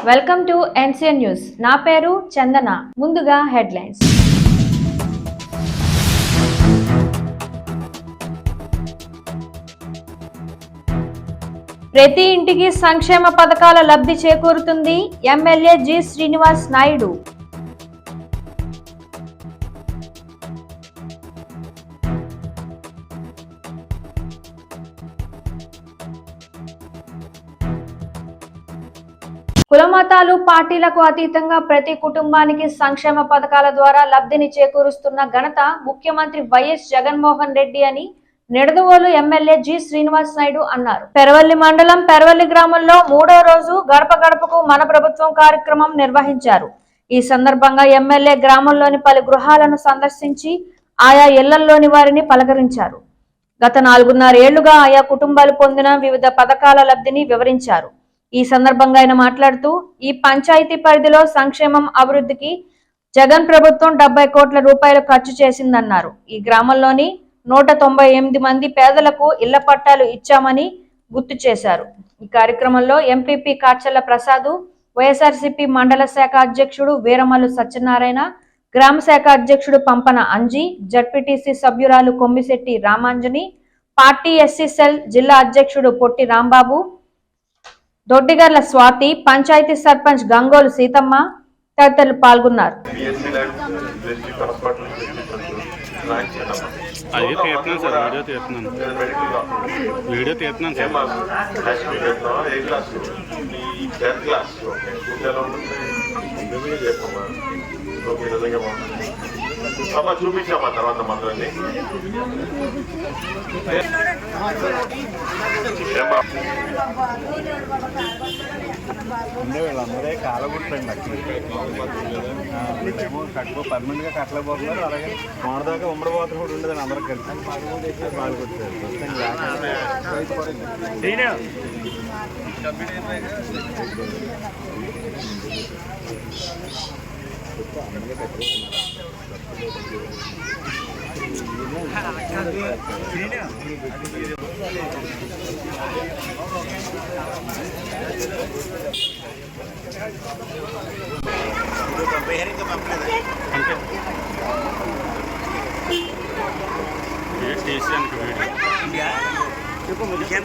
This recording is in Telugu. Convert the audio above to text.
Welcome to NCN news. నా పేరు చందన. ముందుగా హెడ్లైన్స్. ప్రతి ఇంటికి సంక్షేమ పథకాల లబ్ధి చేకూరుతుంది ఎమ్మెల్యే జి శ్రీనివాస్ నాయుడు. కులమతాలు పార్టీలకు అతీతంగా ప్రతి కుటుంబానికి సంక్షేమ పథకాల ద్వారా లబ్ధిని చేకూరుస్తున్న ఘనత ముఖ్యమంత్రి వైఎస్ జగన్మోహన్ రెడ్డి అని నిడదవోలు ఎమ్మెల్యే జి శ్రీనివాస్ నాయుడు అన్నారు. పెరవల్లి మండలం పెరవల్లి గ్రామంలో 3వ రోజు గడప గడపకు మన ప్రభుత్వం కార్యక్రమం నిర్వహించారు. ఈ సందర్భంగా ఎమ్మెల్యే గ్రామంలోని పలు గృహాలను సందర్శించి ఆయా ఇళ్లలోని వారిని పలకరించారు. గత 4.5 ఏళ్లుగా ఆయా కుటుంబాలు పొందిన వివిధ పథకాల లబ్ధిని వివరించారు. ఈ సందర్భంగా ఆయన మాట్లాడుతూ ఈ పంచాయతీ పరిధిలో సంక్షేమం అభివృద్ధికి జగన్ ప్రభుత్వం 70 కోట్ల రూపాయలు ఖర్చు చేసిందన్నారు. ఈ గ్రామంలోని 198 మంది పేదలకు ఇళ్ల పట్టాలు ఇచ్చామని గుర్తు చేశారు. ఈ కార్యక్రమంలో ఎంపీపీ కాచర్ల ప్రసాద్, వైఎస్ఆర్సీపీ మండల శాఖ అధ్యక్షుడు వీరమల్లు సత్యనారాయణ, గ్రామ శాఖ అధ్యక్షుడు పంపన అంజీ, జడ్పీటీసీ సభ్యురాలు Kommisetti Ramanjani, party SC cell జిల్లా అధ్యక్షుడు పొట్టి రాంబాబు, దొడ్డిగర్ల స్వాతి, పంచాయతీ సర్పంచ్ గంగోలు సీతమ్మ తదితరులు పాల్గొన్నారు. చూపించామా తర్వాత మంత్రాన్ని వీళ్ళందరే కాలగొట్టండి అక్కడేమో కట్టుకో పర్మనెంట్గా కట్టలేకపోతున్నారు. అలాగే మొన్నదాకా ఉమ్మడి పోతలు కూడా ఉండదని అందరూ కలిసి పాలు కొట్టారు. देखो मुझे क्या